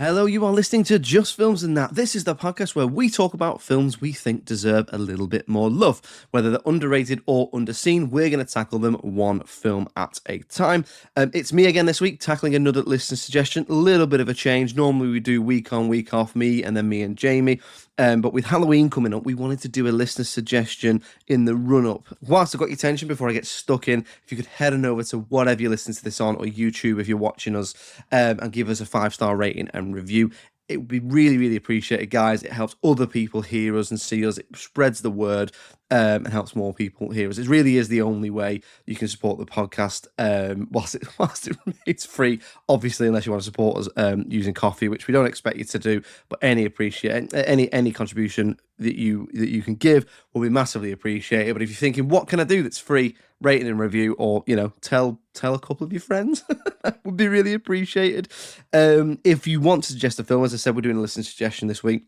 Hello, you are listening to Just Films and That. This is the podcast where we talk about films we think deserve a little bit more love. Whether they're underrated or underseen, we're going to tackle them one film at a time. It's me again this week, tackling another listener suggestion. A little bit of a change. Normally we do week on, week off, me and then me and Jamie. But with Halloween coming up, we wanted to do a listener suggestion in the run-up. Whilst I've got your attention, before I get stuck in, if you could head on over to whatever you're listening to this on, or YouTube if you're watching us, and give us a 5-star rating and review. It would be really, really appreciated, guys. It helps other people hear us and see us. It spreads the word and helps more people hear us. It really is the only way you can support the podcast whilst it remains free. Obviously, unless you want to support us using coffee, which we don't expect you to do. But any contribution that you can give will be massively appreciated. But if you're thinking, what can I do that's free? Rating and review, or tell a couple of your friends. That would be really appreciated. If you want to suggest a film, as I said, we're doing a listener suggestion this week.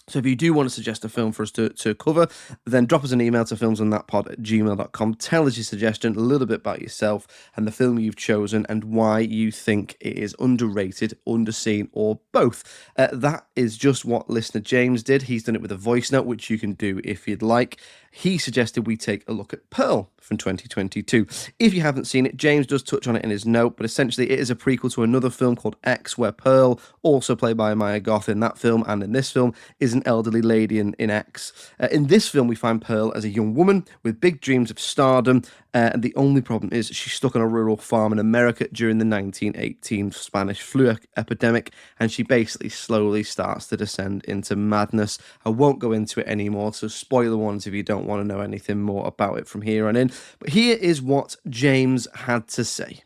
So if you do want to suggest a film for us to cover, then drop us an email to filmsandthatpod@gmail.com. Tell us your suggestion, a little bit about yourself and the film you've chosen and why you think it is underrated, underseen, or both. That is just what listener James did. He's done it with a voice note, which you can do if you'd like. He suggested we take a look at Pearl from 2022. If you haven't seen it, James does touch on it in his note, but essentially it is a prequel to another film called X, where Pearl, also played by Maya Goth in that film and in this film, is an elderly lady in X. In this film, we find Pearl as a young woman with big dreams of stardom, and the only problem is she's stuck on a rural farm in America during the 1918 Spanish flu epidemic, and she basically slowly starts to descend into madness. I won't go into it anymore, so spoiler warnings if you don't want to know anything more about it from here on in. But here is what James had to say.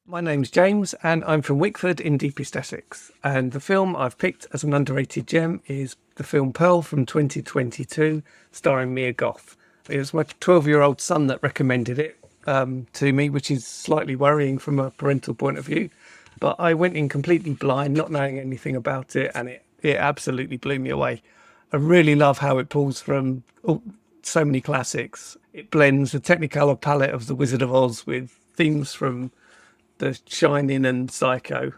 My name's James, and I'm from Wickford in Deep East Essex. And the film I've picked as an underrated gem is the film Pearl from 2022, starring Mia Goth. It was my 12-year-old son that recommended it to me, which is slightly worrying from a parental point of view. But I went in completely blind, not knowing anything about it, and it absolutely blew me away. I really love how it pulls from so many classics. It blends the Technicolor palette of The Wizard of Oz with themes from The Shining and Psycho.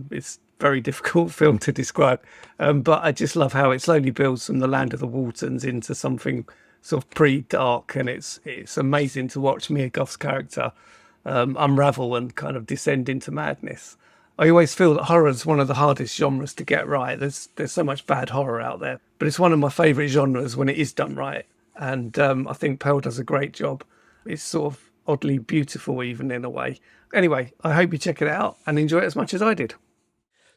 It's a very difficult film to describe, but I just love how it slowly builds from the land of the Waltons into something sort of pre-dark, and it's amazing to watch Mia Goth's character unravel and kind of descend into madness. I always feel that horror is one of the hardest genres to get right. There's so much bad horror out there, but it's one of my favourite genres when it is done right, and I think Pearl does a great job. It's sort of oddly beautiful even in a way. Anyway, I hope you check it out and enjoy it as much as I did.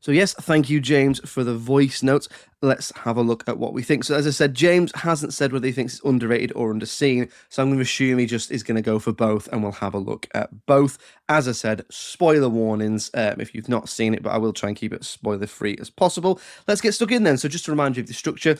So yes, thank you, James, for the voice notes. Let's have a look at what we think. So as I said, James hasn't said whether he thinks it's underrated or underseen, so I'm going to assume he just is going to go for both, and we'll have a look at both. As I said, spoiler warnings if you've not seen it, but I will try and keep it spoiler-free as possible. Let's get stuck in then. So just to remind you of the structure,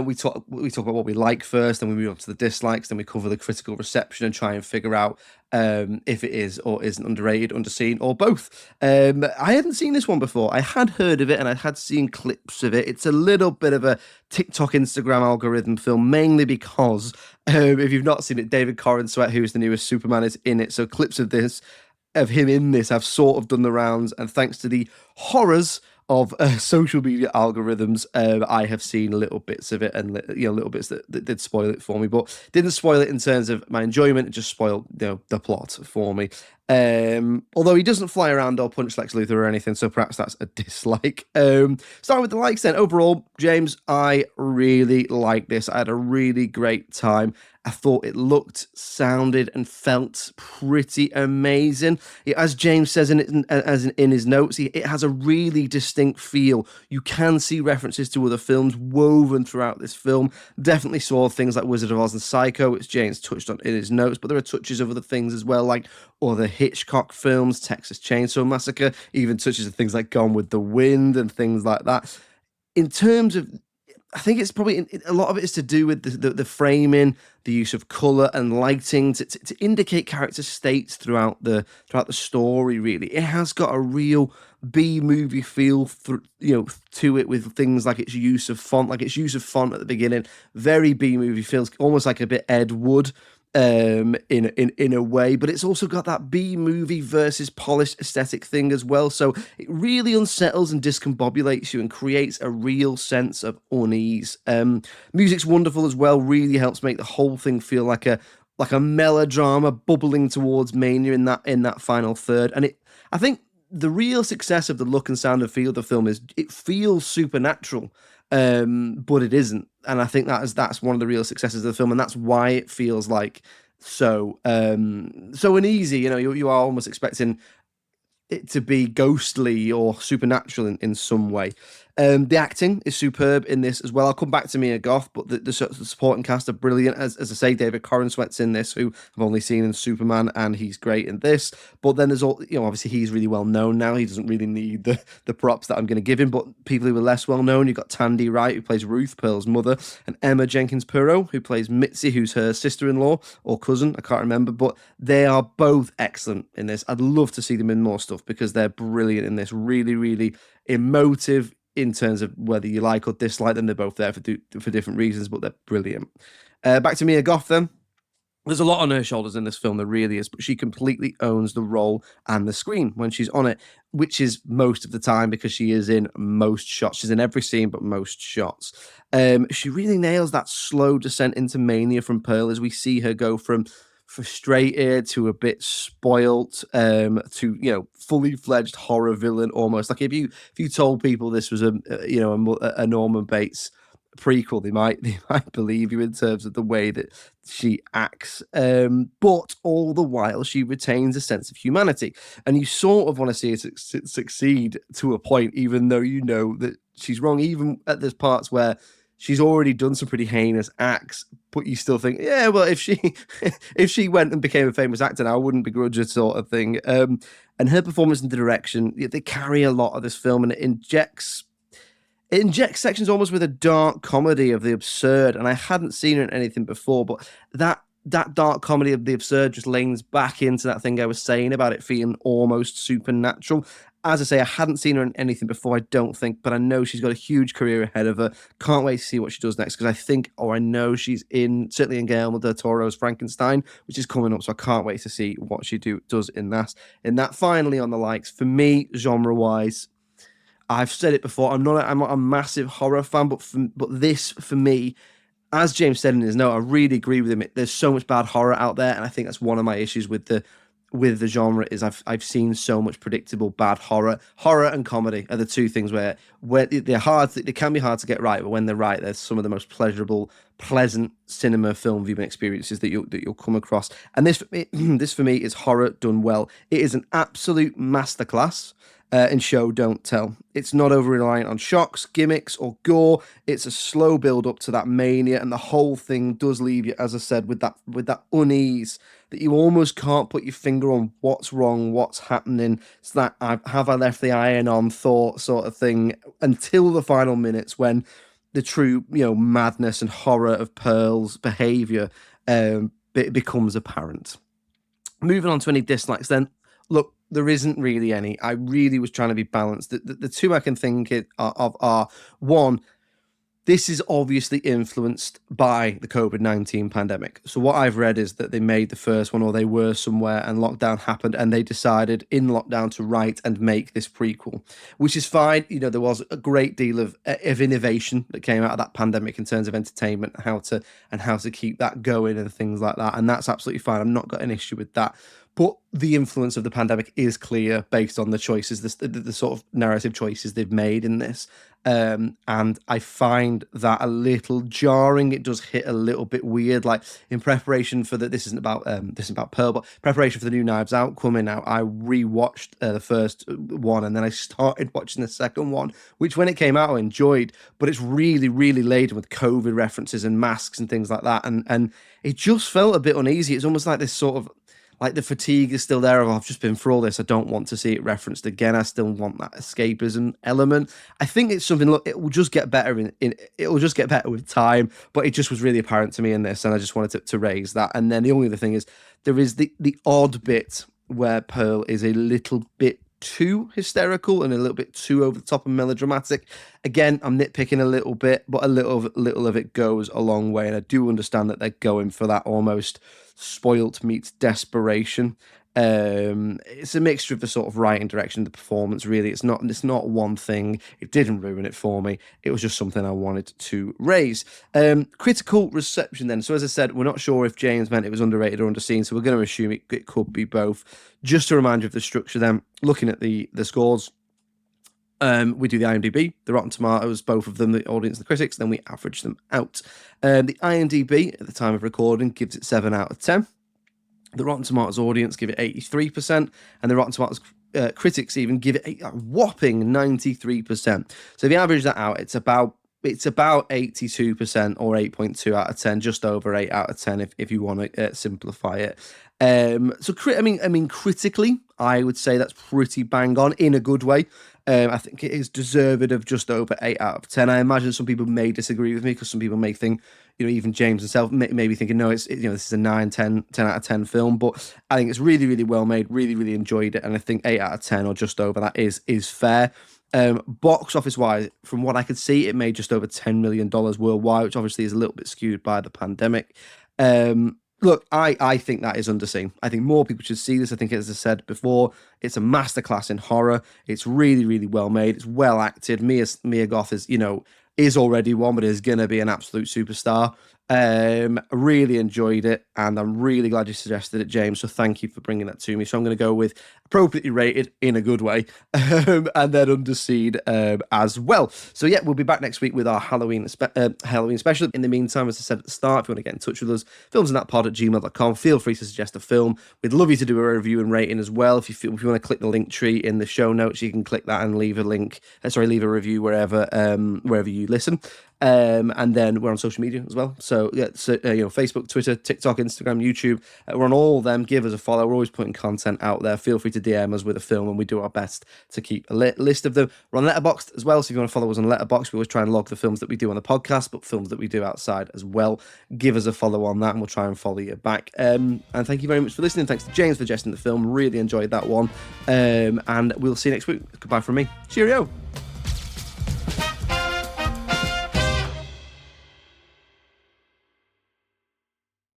we talk about what we like first, then we move on to the dislikes, then we cover the critical reception and try and figure out if it is or isn't underrated, underseen, or both. I hadn't seen this one before. I had heard of it and I had seen clips of it. It's a little bit of a TikTok, Instagram algorithm film, mainly because if you've not seen it, David Corenswet, who is the newest Superman, is in it. So clips of him in this have sort of done the rounds, and thanks to the horrors of social media algorithms, I have seen little bits of it, and little bits that did spoil it for me, but didn't spoil it in terms of my enjoyment. It just spoiled the plot for me. Although he doesn't fly around or punch Lex Luthor or anything, so perhaps that's a dislike. Starting with the likes then. Overall, James, I really like this. I had a really great time. I thought it looked, sounded, and felt pretty amazing. As James says in his notes, it has a really distinct feel. You can see references to other films woven throughout this film. Definitely saw things like Wizard of Oz and Psycho, which James touched on in his notes, but there are touches of other things as well, like other Hitchcock films, Texas Chainsaw Massacre, even touches of things like Gone with the Wind and things like that. In terms of, I think it's probably a lot of it is to do with the framing, the use of color and lighting to indicate character states throughout the story. Really, it has got a real B movie feel to it, with things like its use of font, at the beginning. Very B movie feels almost like a bit Ed Wood. in a way, but it's also got that B movie versus polished aesthetic thing as well. So it really unsettles and discombobulates you and creates a real sense of unease. Music's wonderful as well, really helps make the whole thing feel like a melodrama bubbling towards mania in that final third. And I think the real success of the look and sound and feel of the film is it feels supernatural, but it isn't. And I think that's one of the real successes of the film, and that's why it feels like so uneasy. You know, you are almost expecting it to be ghostly or supernatural in some way. The acting is superb in this as well. I'll come back to Mia Goth, but the supporting cast are brilliant. As I say, David Corenswet's in this, who I've only seen in Superman, and he's great in this. But then there's all, obviously he's really well known now. He doesn't really need the props that I'm going to give him. But people who are less well known, you've got Tandy Wright, who plays Ruth, Pearl's mother, and Emma Jenkins Puro, who plays Mitzi, who's her sister-in-law or cousin. I can't remember, but they are both excellent in this. I'd love to see them in more stuff because they're brilliant in this. Really, really emotive in terms of whether you like or dislike them. They're both there for different reasons, but they're brilliant. Back to Mia Goth then. There's a lot on her shoulders in this film, there really is, but she completely owns the role and the screen when she's on it, which is most of the time because she is in most shots. She's in every scene, but most shots. She really nails that slow descent into mania from Pearl as we see her go from frustrated to a bit spoilt to fully fledged horror villain almost. Like if you told people this was a Norman Bates prequel, they might believe you in terms of the way that she acts, but all the while she retains a sense of humanity, and you sort of want to see her succeed to a point, even though you know that she's wrong, even at there's parts where she's already done some pretty heinous acts, but you still think, yeah, well, if she if she went and became a famous actor now, I wouldn't begrudge it, sort of thing. And her performance and the direction, they carry a lot of this film, and it injects sections almost with a dark comedy of the absurd. And I hadn't seen her in anything before, but that dark comedy of the absurd just leans back into that thing I was saying about it feeling almost supernatural. As I say, I hadn't seen her in anything before, I don't think, but I know she's got a huge career ahead of her. Can't wait to see what she does next, because I know she's certainly in Guillermo del Toro's Frankenstein, which is coming up, so I can't wait to see what she does in that. Finally, on the likes, for me, genre-wise, I've said it before, I'm not a massive horror fan, but this, for me, as James said in his note, I really agree with him. There's so much bad horror out there, and I think that's one of my issues with the genre is I've seen so much predictable bad horror. Horror and comedy are the two things where they're hard. They can be hard to get right, but when they're right, they're some of the most pleasant cinema film viewing experiences that you'll come across. And this for me is horror done well. It is an absolute masterclass. In show don't tell. It's not over reliant on shocks, gimmicks, or gore. It's a slow build up to that mania, and the whole thing does leave you, as I said, with that unease that you almost can't put your finger on what's wrong, what's happening. It's that have I left the iron on thought sort of thing until the final minutes when the true madness and horror of Pearl's behaviour becomes apparent. Moving on to any dislikes, then. Look, there isn't really any. I really was trying to be balanced. The two I can think of are, one, this is obviously influenced by the COVID-19 pandemic. So what I've read is that they made the first one, or they were somewhere, and lockdown happened, and they decided in lockdown to write and make this prequel, which is fine. There was a great deal of innovation that came out of that pandemic in terms of entertainment, and how to keep that going and things like that, and that's absolutely fine. I've not got an issue with that. But the influence of the pandemic is clear based on the choices, the sort of narrative choices they've made in this. And I find that a little jarring. It does hit a little bit weird. Like in preparation for this isn't about Pearl, but preparation for the new Knives Out coming out, I rewatched the first one, and then I started watching the second one, which when it came out I enjoyed, but it's really, really laden with COVID references and masks and things like that, and it just felt a bit uneasy. It's almost like this sort of, like the fatigue is still there of, I've just been through all this, I don't want to see it referenced again. I still want that escapism element. I think it's something, look, it will just get better it will just get better with time, but it just was really apparent to me in this, and I just wanted to raise that. And then the only other thing is there is the odd bit where Pearl is a little bit too hysterical and a little bit too over the top and melodramatic. Again, I'm nitpicking a little bit, but a little of it goes a long way, and I do understand that they're going for that almost spoilt meets desperation. It's a mixture of the sort of writing direction, the performance. Really, it's not one thing. It didn't ruin it for me. It was just something I wanted to raise. Critical reception then. So as I said, we're not sure if James meant it was underrated or underseen, so we're going to assume it could be both. Just to remind you of the structure then, looking at the scores. We do the IMDb, the Rotten Tomatoes, both of them, the audience and the critics, then we average them out. The IMDb, at the time of recording, gives it 7 out of 10. The Rotten Tomatoes audience give it 83%, and the Rotten Tomatoes critics even give it a whopping 93%. So if you average that out, it's about 82% or 8.2 out of 10, just over 8 out of 10 if you want to simplify it. Critically, I would say that's pretty bang on in a good way. I think it is deserved of just over 8 out of 10. I imagine some people may disagree with me because some people may think, even James himself may be thinking, no, this is a 9, 10 out of 10 film. But I think it's really, really well made, really, really enjoyed it. And I think 8 out of 10 or just over that is fair. Box office wise, from what I could see, it made just over $10 million worldwide, which obviously is a little bit skewed by the pandemic. Look, I think that is underseen. I think more people should see this. I think, as I said before, it's a masterclass in horror. It's really, really well made. It's well acted. Mia Goth is already one, but is going to be an absolute superstar. Really enjoyed it, and I'm really glad you suggested it, James. So thank you for bringing that to me. So I'm going to go with appropriately rated in a good way, and then underseen as well. So yeah, we'll be back next week with our Halloween special. In the meantime, as I said at the start, if you want to get in touch with us, filmsandthatpod@gmail.com. Feel free to suggest a film. We'd love you to do a review and rating as well. If you want to click the link tree in the show notes, you can click that and leave a review wherever you listen. And then we're on social media as well. So yeah, Facebook, Twitter, TikTok, Instagram, YouTube. We're on all of them. Give us a follow. We're always putting content out there. Feel free to DM us with a film, and we do our best to keep a list of them. We're on Letterboxd as well. So if you want to follow us on Letterboxd, we always try and log the films that we do on the podcast, but films that we do outside as well. Give us a follow on that, and we'll try and follow you back. And thank you very much for listening. Thanks to James for suggesting the film. Really enjoyed that one. And we'll see you next week. Goodbye from me. Cheerio.